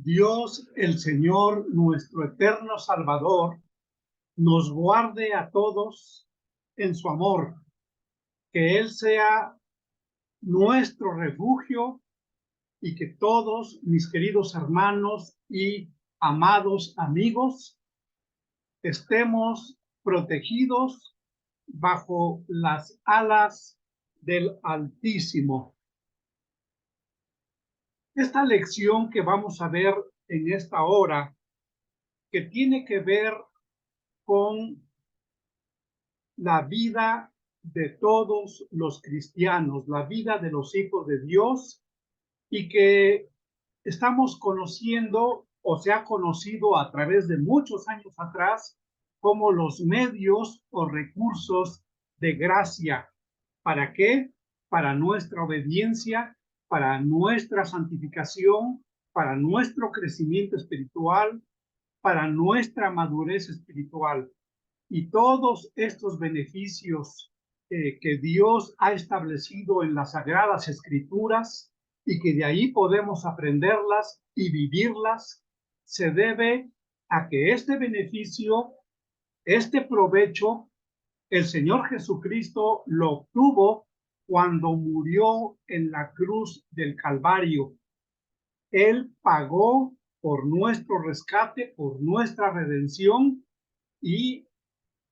Dios, el Señor, nuestro eterno Salvador, nos guarde a todos en su amor, que Él sea nuestro refugio y que todos mis queridos hermanos y amados amigos estemos protegidos bajo las alas del Altísimo. Esta lección que vamos a ver en esta hora, que tiene que ver con la vida de todos los cristianos, la vida de los hijos de Dios, y que estamos conociendo o se ha conocido a través de muchos años atrás como los medios o recursos de gracia. ¿Para qué? Para nuestra obediencia, para nuestra santificación, para nuestro crecimiento espiritual, para nuestra madurez espiritual. Y todos estos beneficios que Dios ha establecido en las Sagradas Escrituras y que de ahí podemos aprenderlas y vivirlas, se debe a que este beneficio, este provecho, el Señor Jesucristo lo obtuvo cuando murió en la cruz del Calvario. Él pagó por nuestro rescate, por nuestra redención, y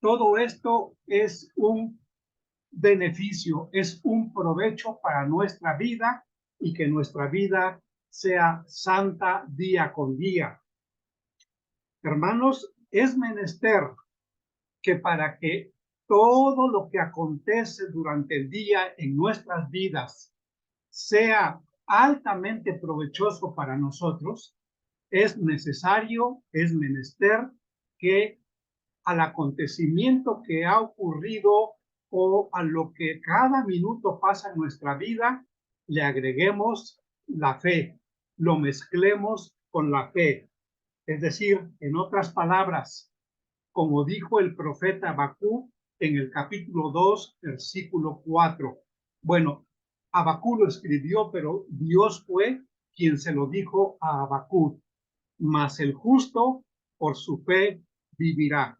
todo esto es un beneficio, es un provecho para nuestra vida y que nuestra vida sea santa día con día. Hermanos, es menester que para que todo lo que acontece durante el día en nuestras vidas sea altamente provechoso para nosotros, es necesario, es menester que al acontecimiento que ha ocurrido o a lo que cada minuto pasa en nuestra vida, le agreguemos la fe, lo mezclemos con la fe. Es decir, en otras palabras, como dijo el profeta Habacuc en el capítulo 2, versículo 4. Bueno, Habacuc lo escribió, pero Dios fue quien se lo dijo a Habacuc. Mas el justo por su fe vivirá.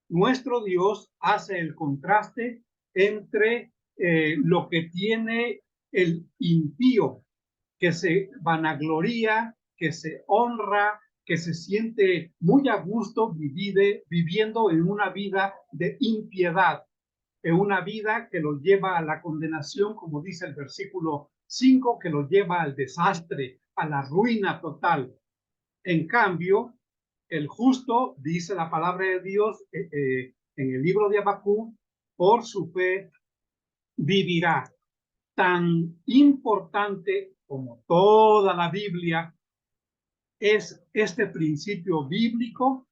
Nuestro Dios hace el contraste entre lo que tiene el impío, que se vanagloria, que se honra, que se siente muy a gusto viviendo en una vida de impiedad, en una vida que lo lleva a la condenación, como dice el versículo 5, que lo lleva al desastre, a la ruina total. En cambio, el justo, dice la palabra de Dios en el libro de Habacuc, por su fe vivirá. Tan importante como toda la Biblia es este principio bíblico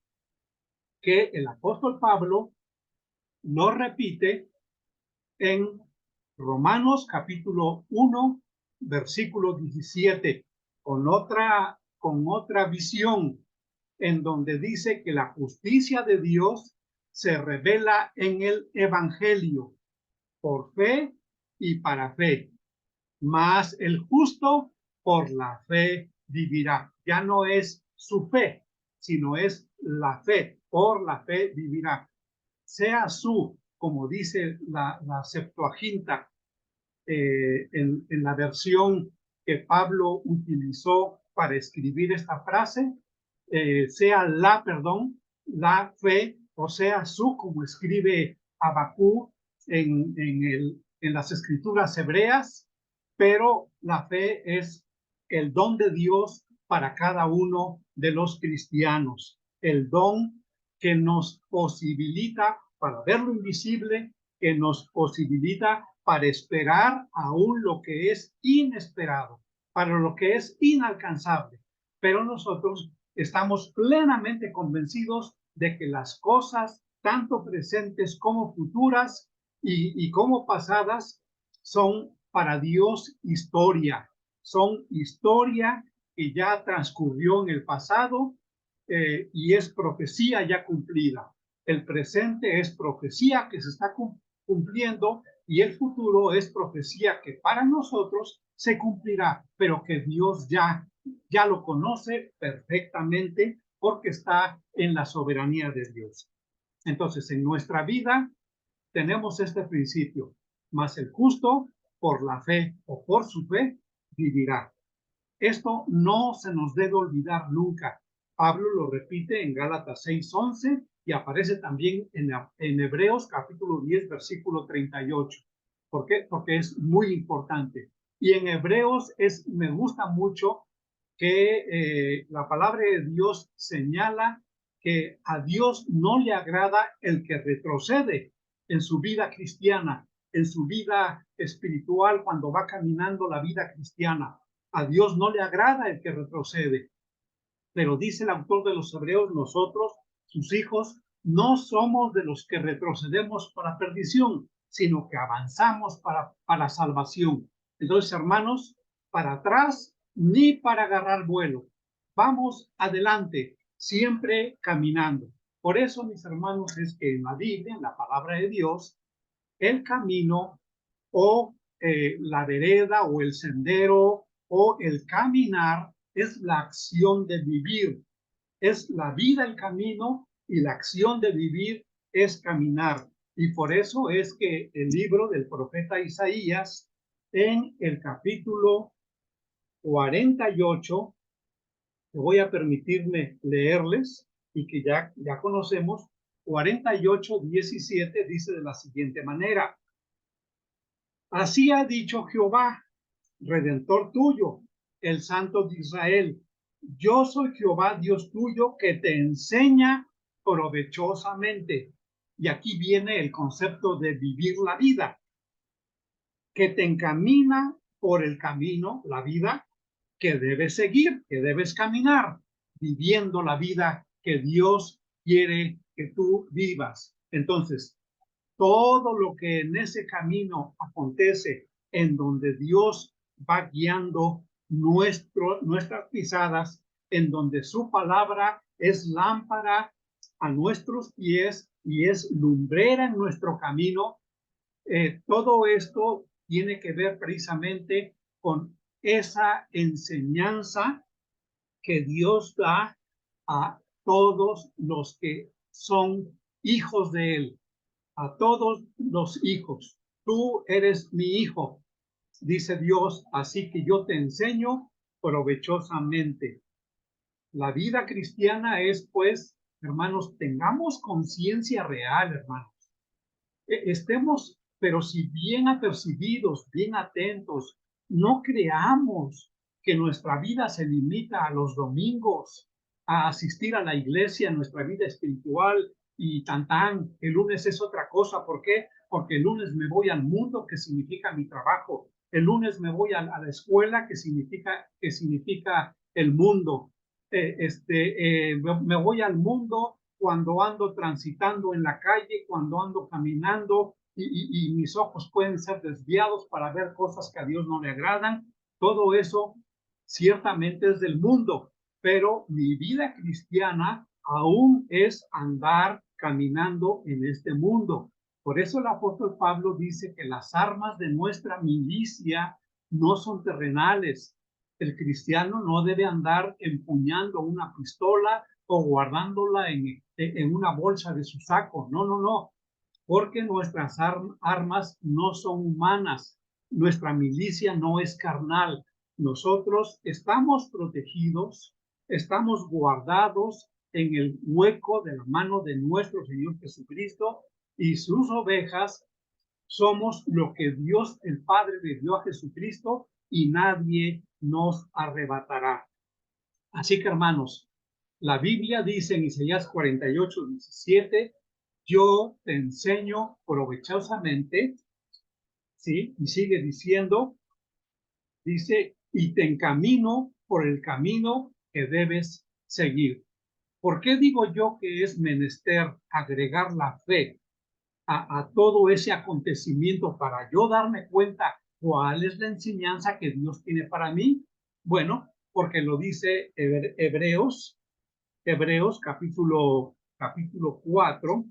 que el apóstol Pablo lo repite en Romanos capítulo 1, versículo 17, con otra visión, en donde dice que la justicia de Dios se revela en el Evangelio, por fe y para fe. Mas el justo por la fe vivirá. Ya no es su fe, sino es la fe. Por la fe vivirá. Sea su, como dice la Septuaginta, en la versión que Pablo utilizó para escribir esta frase, sea la fe, o sea su, como escribe Habacuc en las escrituras hebreas, pero la fe es el don de Dios para cada uno de los cristianos, el don que nos posibilita para ver lo invisible, que nos posibilita para esperar aún lo que es inesperado, para lo que es inalcanzable. Pero nosotros estamos plenamente convencidos de que las cosas, tanto presentes como futuras y como pasadas, son para Dios historia, son historia que ya transcurrió en el pasado y es profecía ya cumplida. El presente es profecía que se está cumpliendo y el futuro es profecía que para nosotros se cumplirá, pero que Dios ya ya lo conoce perfectamente porque está en la soberanía de Dios. Entonces, en nuestra vida tenemos este principio, mas el justo por la fe o por su fe vivirá. Esto no se nos debe olvidar nunca. Pablo lo repite en Gálatas 6:11 y aparece también en Hebreos capítulo 10, versículo 38. ¿Por qué? Porque es muy importante. Y en Hebreos me gusta mucho que la palabra de Dios señala que a Dios no le agrada el que retrocede en su vida cristiana, en su vida espiritual, cuando va caminando la vida cristiana. A Dios no le agrada el que retrocede. Pero dice el autor de los Hebreos, nosotros, sus hijos, no somos de los que retrocedemos para perdición, sino que avanzamos para salvación. Entonces, hermanos, para atrás ni para agarrar vuelo. Vamos adelante, siempre caminando. Por eso, mis hermanos, es que en la Biblia, en la palabra de Dios, el camino o la vereda o el sendero o el caminar es la acción de vivir. Es la vida el camino y la acción de vivir es caminar. Y por eso es que el libro del profeta Isaías, en el capítulo 48, que voy a permitirme leerles y que ya conocemos, 48:17 dice de la siguiente manera: así ha dicho Jehová, Redentor tuyo, el Santo de Israel. Yo soy Jehová, Dios tuyo, que te enseña provechosamente. Y aquí viene el concepto de vivir la vida, que te encamina por el camino, la vida que debes seguir, que debes caminar, viviendo la vida que Dios quiere que tú vivas. Entonces, todo lo que en ese camino acontece, en donde Dios va guiando nuestras pisadas, en donde su palabra es lámpara a nuestros pies y es lumbrera en nuestro camino, todo esto tiene que ver precisamente con esa enseñanza que Dios da a todos los que son hijos de Él, a todos los hijos. Tú eres mi hijo, dice Dios, así que yo te enseño provechosamente. La vida cristiana es, pues, hermanos, tengamos conciencia real, hermanos. Estemos, pero si bien apercibidos, bien atentos, no creamos que nuestra vida se limita a los domingos, a asistir a la iglesia, nuestra vida espiritual y el lunes es otra cosa. ¿Por qué? Porque el lunes me voy al mundo, que significa mi trabajo. El lunes me voy a la escuela, que significa el mundo. Me voy al mundo cuando ando transitando en la calle, cuando ando caminando y mis ojos pueden ser desviados para ver cosas que a Dios no le agradan. Todo eso ciertamente es del mundo, pero mi vida cristiana aún es andar caminando en este mundo. Por eso el apóstol Pablo dice que las armas de nuestra milicia no son terrenales. El cristiano no debe andar empuñando una pistola o guardándola en una bolsa de su saco. No, no, no, porque nuestras armas no son humanas. Nuestra milicia no es carnal. Nosotros estamos protegidos, estamos guardados en el hueco de la mano de nuestro Señor Jesucristo y sus ovejas somos lo que Dios el Padre le dio a Jesucristo y nadie nos arrebatará. Así que, hermanos, la Biblia dice en Isaías 48:17, yo te enseño provechosamente, ¿sí? Y sigue diciendo, dice, y te encamino por el camino que debes seguir. ¿Por qué digo yo que es menester agregar la fe a todo ese acontecimiento para yo darme cuenta cuál es la enseñanza que Dios tiene para mí? Bueno, porque lo dice Hebreos capítulo 4,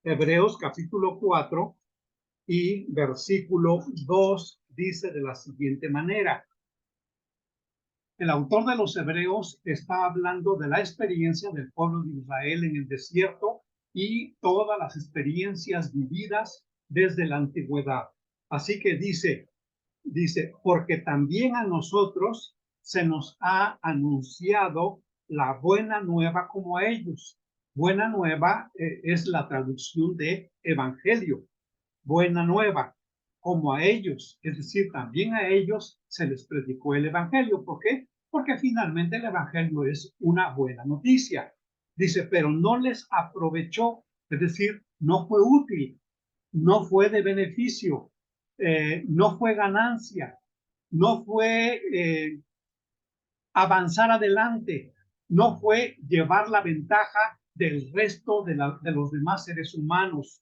Hebreos capítulo 4 y versículo 2 dice de la siguiente manera: El autor de los Hebreos está hablando de la experiencia del pueblo de Israel en el desierto y todas las experiencias vividas desde la antigüedad. Así que dice, porque también a nosotros se nos ha anunciado la buena nueva como a ellos. Buena nueva es la traducción de evangelio. Buena nueva como a ellos, es decir, también a ellos se les predicó el evangelio. ¿Por qué? Porque finalmente el evangelio es una buena noticia. Dice, pero no les aprovechó, es decir, no fue útil, no fue de beneficio, no fue ganancia, no fue avanzar adelante, no fue llevar la ventaja del resto de los demás seres humanos,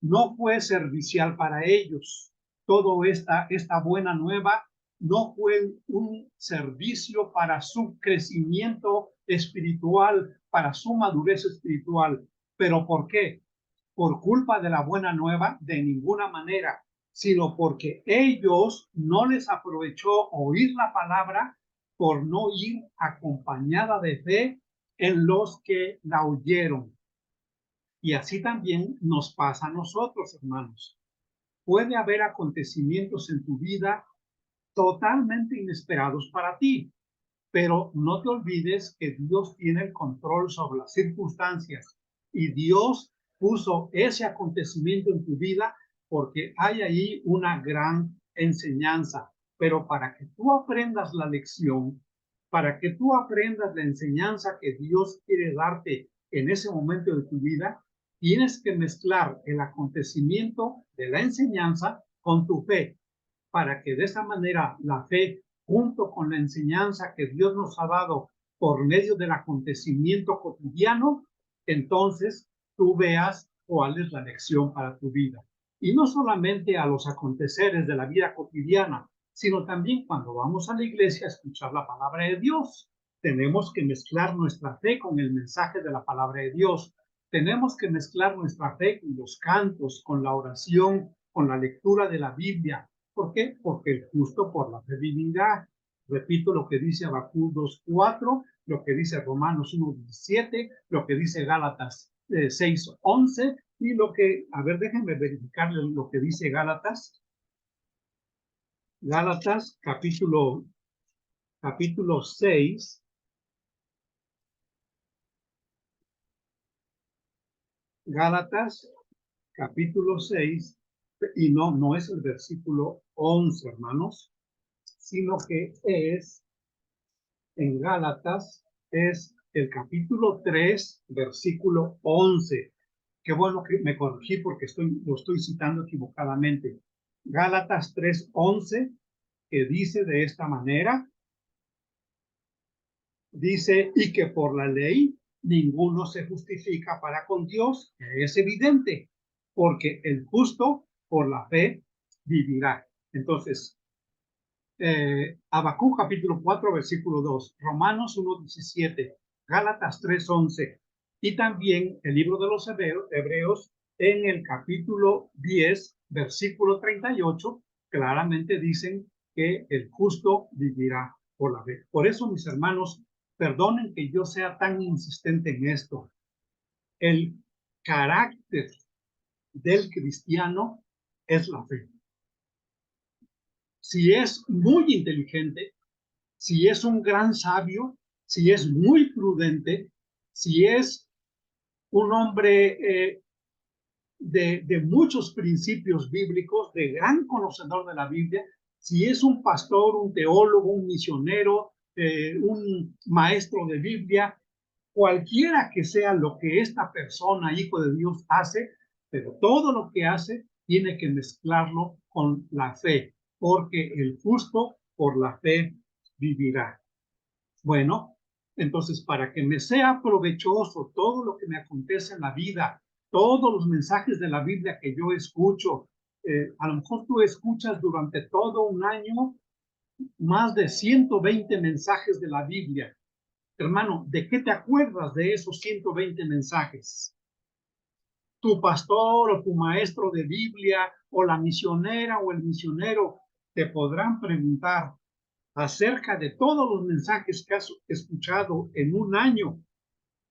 no fue servicial para ellos. Todo esta buena nueva no fue un servicio para su crecimiento espiritual, para su madurez espiritual. ¿Pero por qué? Por culpa de la buena nueva, de ninguna manera, sino porque ellos no les aprovechó oír la palabra por no ir acompañada de fe en los que la oyeron. Y así también nos pasa a nosotros, hermanos. Puede haber acontecimientos en tu vida totalmente inesperados para ti, pero no te olvides que Dios tiene el control sobre las circunstancias y Dios puso ese acontecimiento en tu vida porque hay ahí una gran enseñanza. Pero para que tú aprendas la lección, para que tú aprendas la enseñanza que Dios quiere darte en ese momento de tu vida, tienes que mezclar el acontecimiento de la enseñanza con tu fe, para que de esa manera la fe, junto con la enseñanza que Dios nos ha dado por medio del acontecimiento cotidiano, entonces tú veas cuál es la lección para tu vida. Y no solamente a los aconteceres de la vida cotidiana, sino también cuando vamos a la iglesia a escuchar la palabra de Dios. Tenemos que mezclar nuestra fe con el mensaje de la palabra de Dios. Tenemos que mezclar nuestra fe con los cantos, con la oración, con la lectura de la Biblia. ¿Por qué? Porque el justo por la fe vivirá. Repito lo que dice Habacuc 2:4, lo que dice Romanos 1:17, lo que dice Gálatas 6:11 y lo que, a ver, déjenme verificarle lo que dice Gálatas. Gálatas capítulo 6. Gálatas capítulo 6, y no es el versículo 11, hermanos, sino que es en Gálatas, es el capítulo 3, versículo 11. Qué bueno que me corregí porque lo estoy citando equivocadamente. Gálatas 3:11, que dice de esta manera, dice, y que por la ley ninguno se justifica para con Dios, es evidente, porque el justo por la fe vivirá. Entonces, Habacuc capítulo 4, versículo 2, Romanos 1:17, Gálatas 3:11, y también el libro de los Hebreos en el capítulo 10, versículo 38, claramente dicen que el justo vivirá por la fe. Por eso, mis hermanos, perdonen que yo sea tan insistente en esto. El carácter del cristiano es la fe. Si es muy inteligente, si es un gran sabio, si es muy prudente, si es un hombre de muchos principios bíblicos, de gran conocedor de la Biblia, si es un pastor, un teólogo, un misionero, un maestro de Biblia, cualquiera que sea lo que esta persona, hijo de Dios, hace, pero todo lo que hace tiene que mezclarlo con la fe, porque el justo por la fe vivirá. Bueno, entonces para que me sea provechoso todo lo que me acontece en la vida, todos los mensajes de la Biblia que yo escucho, a lo mejor tú escuchas durante todo un año más de 120 mensajes de la Biblia. Hermano, ¿de qué te acuerdas de esos 120 mensajes? Tu pastor o tu maestro de Biblia o la misionera o el misionero te podrán preguntar, acerca de todos los mensajes que has escuchado en un año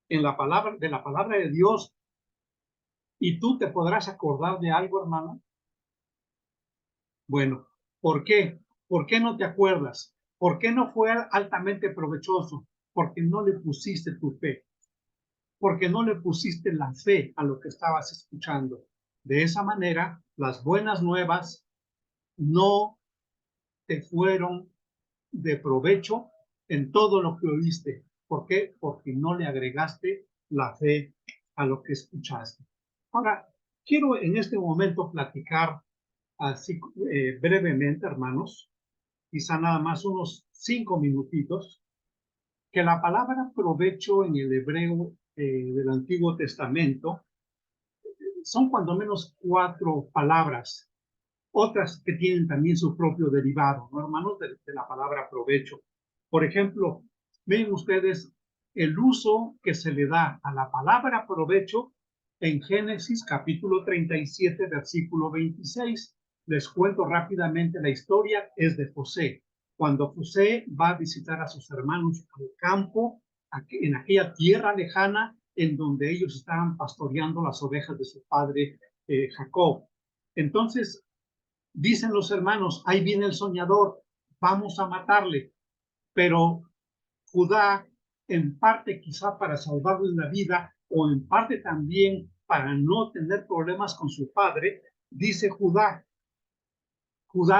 en la palabra de Dios, y tú te podrás acordar de algo, hermano. Bueno, ¿por qué? ¿Por qué no te acuerdas? ¿Por qué no fue altamente provechoso? Porque no le pusiste tu fe, porque no le pusiste la fe a lo que estabas escuchando. De esa manera, las buenas nuevas no te fueron de provecho en todo lo que oíste. ¿Por qué? Porque no le agregaste la fe a lo que escuchaste. Ahora, quiero en este momento platicar así brevemente, hermanos, quizá nada más unos 5 minutitos, que la palabra provecho en el hebreo del Antiguo Testamento son cuando menos 4 palabras, otras que tienen también su propio derivado, ¿no, hermanos? De la palabra provecho. Por ejemplo, ven ustedes el uso que se le da a la palabra provecho en Génesis capítulo 37, versículo 26. Les cuento rápidamente la historia, es de José. Cuando José va a visitar a sus hermanos al campo, en aquella tierra lejana en donde ellos estaban pastoreando las ovejas de su padre Jacob. Entonces, dicen los hermanos, ahí viene el soñador, vamos a matarle. Pero Judá, en parte quizá para salvarle la vida, o en parte también para no tener problemas con su padre, dice Judá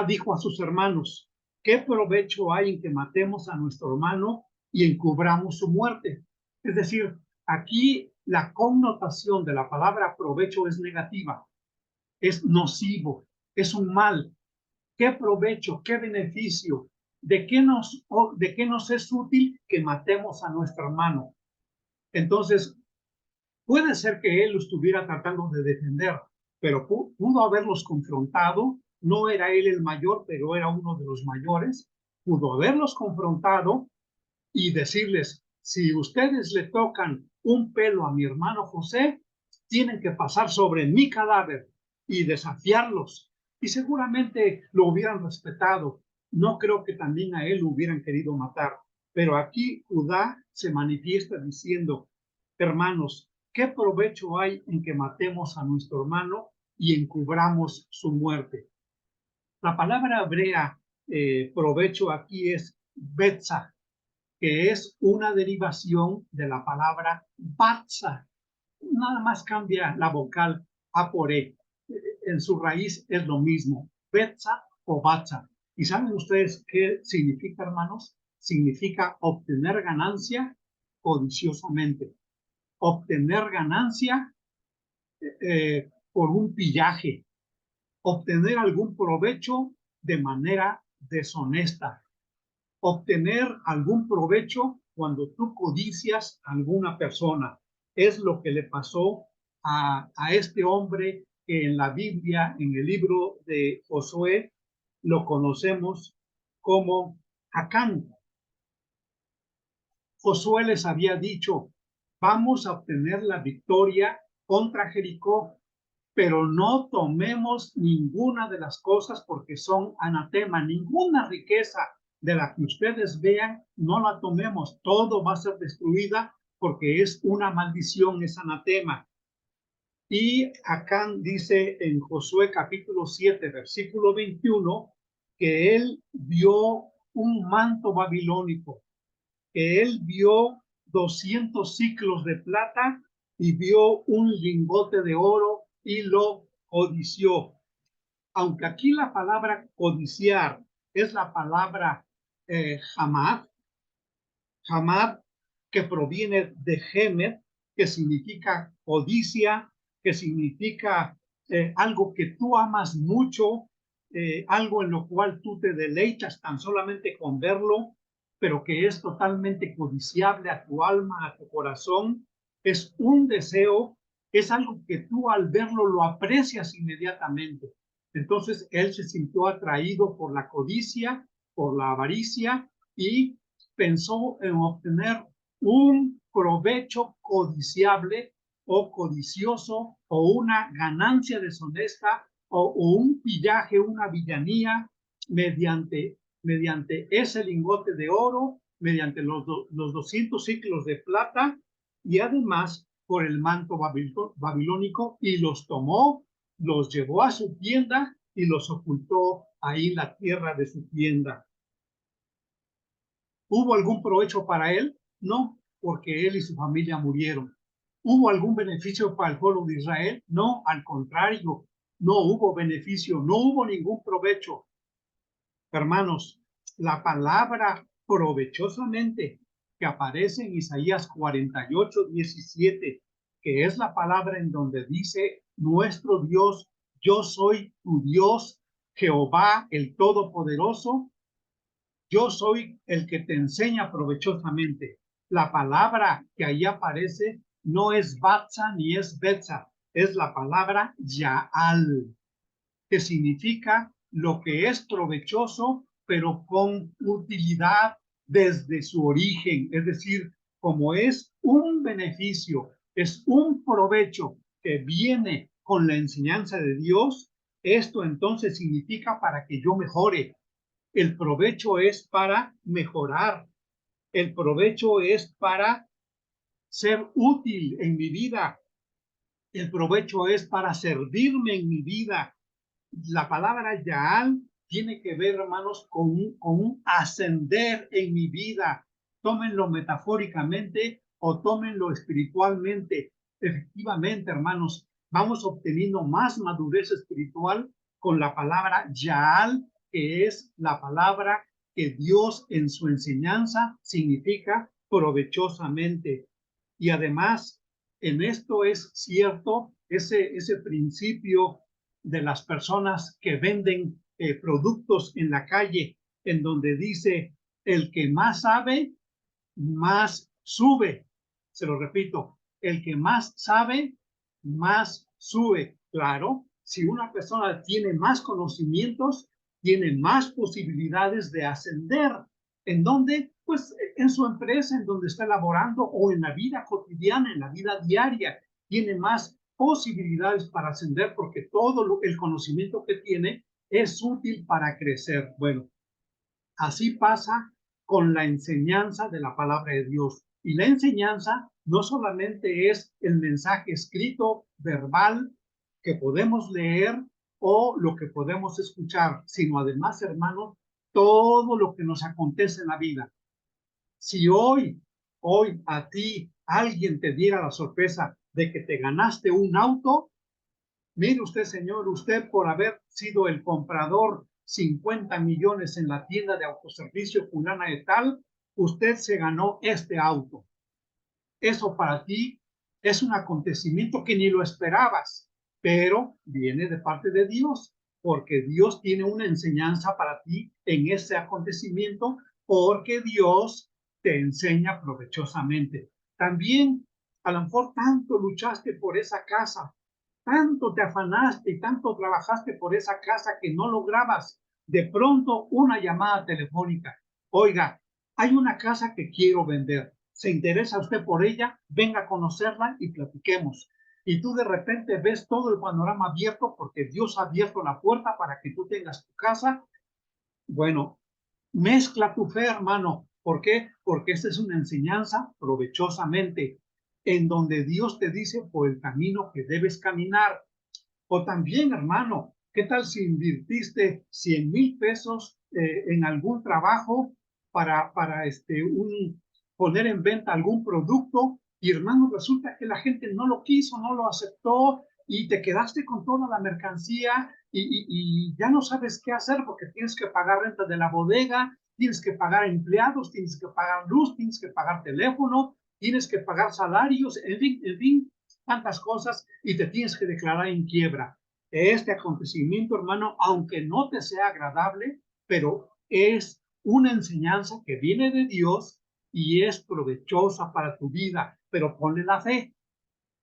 dijo a sus hermanos, ¿qué provecho hay en que matemos a nuestro hermano y encubramos su muerte? Es decir, aquí la connotación de la palabra provecho es negativa, es nocivo, es un mal. ¿Qué provecho, qué beneficio? ¿De qué nos es útil que matemos a nuestro hermano? Entonces, puede ser que él lo estuviera tratando de defender, pero pudo haberlos confrontado. No era él el mayor, pero era uno de los mayores. Pudo haberlos confrontado y decirles, si ustedes le tocan un pelo a mi hermano José, tienen que pasar sobre mi cadáver, y desafiarlos. Y seguramente lo hubieran respetado. No creo que también a él lo hubieran querido matar. Pero aquí Judá se manifiesta diciendo, hermanos, ¿qué provecho hay en que matemos a nuestro hermano y encubramos su muerte? La palabra hebrea provecho aquí es betza, que es una derivación de la palabra batza. Nada más cambia la vocal A por E. En su raíz es lo mismo, betza o batza. ¿Y saben ustedes qué significa, hermanos? Significa obtener ganancia codiciosamente. Obtener ganancia por un pillaje. Obtener algún provecho de manera deshonesta. Obtener algún provecho cuando tú codicias a alguna persona. Es lo que le pasó a este hombre que en la Biblia, en el libro de Josué, lo conocemos como Acán. Josué les había dicho, vamos a obtener la victoria contra Jericó, pero no tomemos ninguna de las cosas porque son anatema, ninguna riqueza de la que ustedes vean, no la tomemos, todo va a ser destruida porque es una maldición, es anatema. Y acá dice en Josué capítulo 7, versículo 21, que él vio un manto babilónico, que él vio 200 ciclos de plata y vio un lingote de oro y lo codició. Aunque aquí la palabra codiciar es la palabra hamad, hamad que proviene de gemet, que significa codicia, que significa algo que tú amas mucho, algo en lo cual tú te deleitas tan solamente con verlo, pero que es totalmente codiciable a tu alma, a tu corazón. Es un deseo, es algo que tú al verlo lo aprecias inmediatamente. Entonces él se sintió atraído por la codicia, por la avaricia, y pensó en obtener un provecho codiciable o codicioso o una ganancia deshonesta o un pillaje, una villanía mediante mediante ese lingote de oro, mediante los 200 ciclos de plata y además por el manto babilónico, y los tomó, los llevó a su tienda y los ocultó ahí en la tierra de su tienda. ¿Hubo algún provecho para él? No, porque él y su familia murieron. ¿Hubo algún beneficio para el pueblo de Israel? No, al contrario, no hubo beneficio, no hubo ningún provecho. Hermanos, la palabra provechosamente que aparece en Isaías 48:17, que es la palabra en donde dice nuestro Dios, yo soy tu Dios, Jehová el Todopoderoso, yo soy el que te enseña provechosamente. La palabra que ahí aparece no es Batza ni es Betza, es la palabra Yaal, que significa lo que es provechoso, pero con utilidad desde su origen, es decir, como es un beneficio, es un provecho que viene con la enseñanza de Dios, esto entonces significa para que yo mejore. El provecho es para mejorar, el provecho es para ser útil en mi vida, el provecho es para servirme en mi vida. La palabra Yaal tiene que ver, hermanos, con un ascender en mi vida. Tómenlo metafóricamente o tómenlo espiritualmente. Efectivamente, hermanos, vamos obteniendo más madurez espiritual con la palabra Yaal, que es la palabra que Dios en su enseñanza significa provechosamente. Y además, en esto es cierto ese principio de las personas que venden productos en la calle, en donde dice, el que más sabe, más sube. Se lo repito, el que más sabe, más sube. Claro, si una persona tiene más conocimientos, tiene más posibilidades de ascender. ¿En dónde? Pues en su empresa, en donde está laborando, o en la vida cotidiana, en la vida diaria. Tiene más posibilidades para ascender porque todo el conocimiento que tiene es útil para crecer. Bueno, así pasa con la enseñanza de la palabra de Dios. Y la enseñanza no solamente es el mensaje escrito, verbal, que podemos leer o lo que podemos escuchar, sino además, hermanos, todo lo que nos acontece en la vida. Si hoy a ti alguien te diera la sorpresa de que te ganaste un auto, mire usted, señor, usted por haber sido el comprador 50 millones en la tienda de autoservicio fulana de tal, usted se ganó este auto. Eso para ti es un acontecimiento que ni lo esperabas, pero viene de parte de Dios, porque Dios tiene una enseñanza para ti en ese acontecimiento, porque Dios te enseña provechosamente. También, a lo mejor tanto luchaste por esa casa, tanto te afanaste y tanto trabajaste por esa casa que no lograbas. De pronto una llamada telefónica. Oiga, hay una casa que quiero vender. ¿Se interesa usted por ella? Venga a conocerla y platiquemos. Y tú de repente ves todo el panorama abierto porque Dios ha abierto la puerta para que tú tengas tu casa. Bueno, mezcla tu fe, hermano. ¿Por qué? Porque esta es una enseñanza provechosamente, en donde Dios te dice por el camino que debes caminar. O también, hermano, ¿qué tal si invirtiste 100,000 pesos en algún trabajo para poner en venta algún producto y, hermano, resulta que la gente no lo quiso, no lo aceptó y te quedaste con toda la mercancía y ya no sabes qué hacer porque tienes que pagar renta de la bodega, tienes que pagar empleados, tienes que pagar luz, tienes que pagar teléfono, tienes que pagar salarios, en fin, tantas cosas y te tienes que declarar en quiebra. Este acontecimiento, hermano, aunque no te sea agradable, pero es una enseñanza que viene de Dios y es provechosa para tu vida, pero ponle la fe.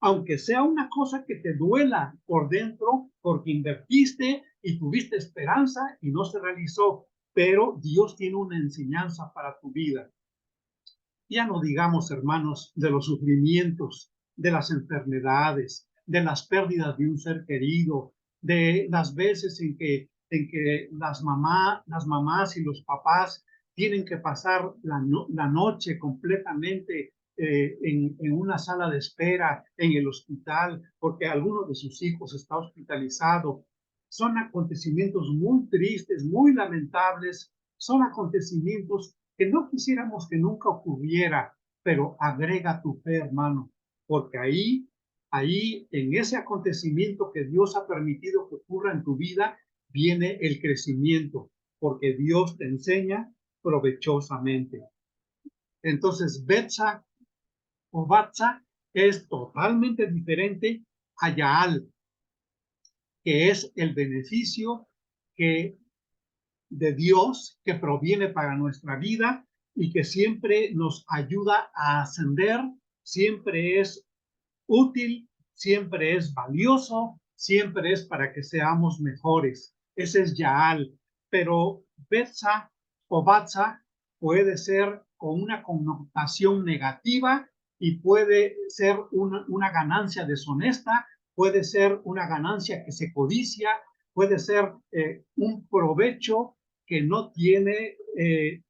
Aunque sea una cosa que te duela por dentro, porque invertiste y tuviste esperanza y no se realizó, pero Dios tiene una enseñanza para tu vida. Ya no digamos, hermanos, de los sufrimientos, de las enfermedades, de las pérdidas de un ser querido, de las veces en que en que las mamás y los papás tienen que pasar la noche completamente en una sala de espera en el hospital porque alguno de sus hijos está hospitalizado. Son acontecimientos muy tristes, muy lamentables, son acontecimientos que no quisiéramos que nunca ocurriera, pero agrega tu fe, hermano, porque ahí en ese acontecimiento que Dios ha permitido que ocurra en tu vida, viene el crecimiento, porque Dios te enseña provechosamente. Entonces, Betsa o Batsa es totalmente diferente a Yaal, que es el beneficio que de Dios que proviene para nuestra vida y que siempre nos ayuda a ascender, siempre es útil, siempre es valioso, siempre es para que seamos mejores. Ese es Yaal. Pero Betsa o Batsa puede ser con una connotación negativa y puede ser una ganancia deshonesta, puede ser una ganancia que se codicia, puede ser un provecho que no tiene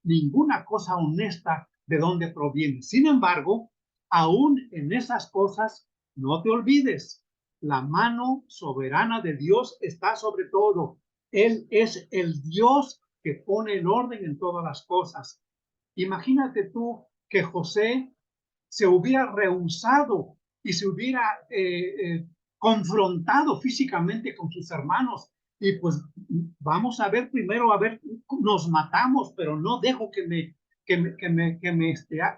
ninguna cosa honesta de dónde proviene. Sin embargo, aún en esas cosas, no te olvides, la mano soberana de Dios está sobre todo. Él es el Dios que pone el orden en todas las cosas. Imagínate tú que José se hubiera rehusado y se hubiera confrontado físicamente con sus hermanos. Y pues vamos a ver primero, a ver, nos matamos, pero no dejo que me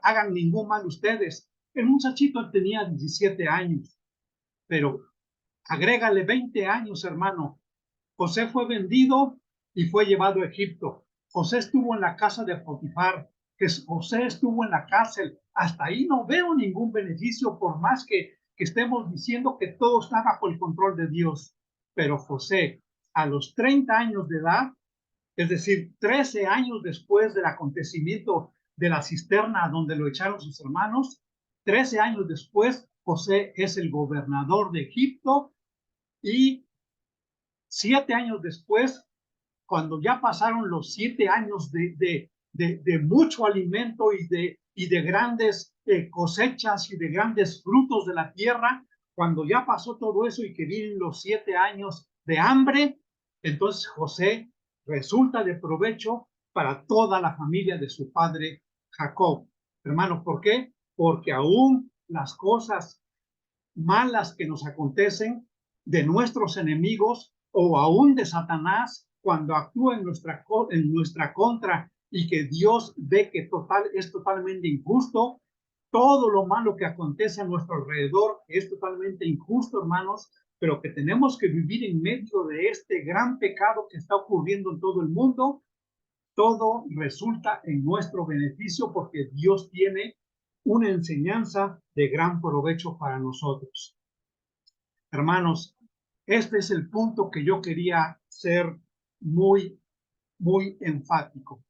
hagan ningún mal ustedes. El muchachito tenía 17 años, pero agrégale 20 años, hermano. José fue vendido y fue llevado a Egipto. José estuvo en la casa de Potifar, que José estuvo en la cárcel. Hasta ahí no veo ningún beneficio, por más que estemos diciendo que todo está bajo el control de Dios. Pero José, a los 30 años de edad, es decir, 13 años después del acontecimiento de la cisterna donde lo echaron sus hermanos, 13 años después, José es el gobernador de Egipto y 7 años después, cuando ya pasaron los 7 años de mucho alimento y de grandes cosechas y de grandes frutos de la tierra, cuando ya pasó todo eso y que vienen los 7 años de hambre, entonces José resulta de provecho para toda la familia de su padre Jacob. Hermanos, ¿por qué? Porque aún las cosas malas que nos acontecen de nuestros enemigos o aún de Satanás cuando actúa en nuestra contra y que Dios ve que es totalmente injusto, todo lo malo que acontece a nuestro alrededor es totalmente injusto, hermanos, pero que tenemos que vivir en medio de este gran pecado que está ocurriendo en todo el mundo. Todo resulta en nuestro beneficio porque Dios tiene una enseñanza de gran provecho para nosotros. Hermanos, este es el punto que yo quería ser muy, muy enfático.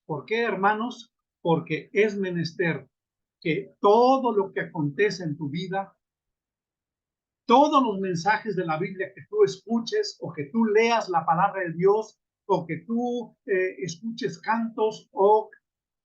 ¿Por qué, hermanos? Porque es menester que todo lo que acontece en tu vida, todos los mensajes de la Biblia que tú escuches o que tú leas la palabra de Dios o que tú escuches cantos o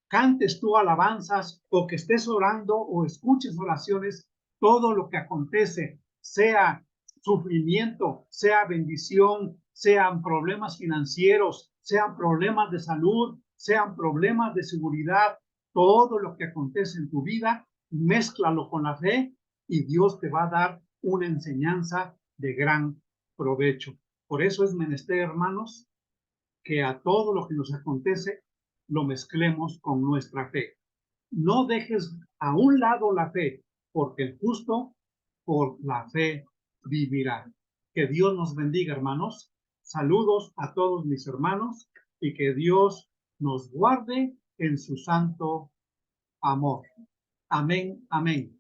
cantes tú alabanzas o que estés orando o escuches oraciones, todo lo que acontece, sea sufrimiento, sea bendición, sean problemas financieros, sean problemas de salud, sean problemas de seguridad, todo lo que acontece en tu vida, mézclalo con la fe y Dios te va a dar una enseñanza de gran provecho. Por eso es menester, hermanos, que a todo lo que nos acontece lo mezclemos con nuestra fe. No dejes a un lado la fe, porque el justo por la fe vivirá. Que Dios nos bendiga, hermanos. Saludos a todos mis hermanos y que Dios nos guarde en su santo amor. Amén, amén.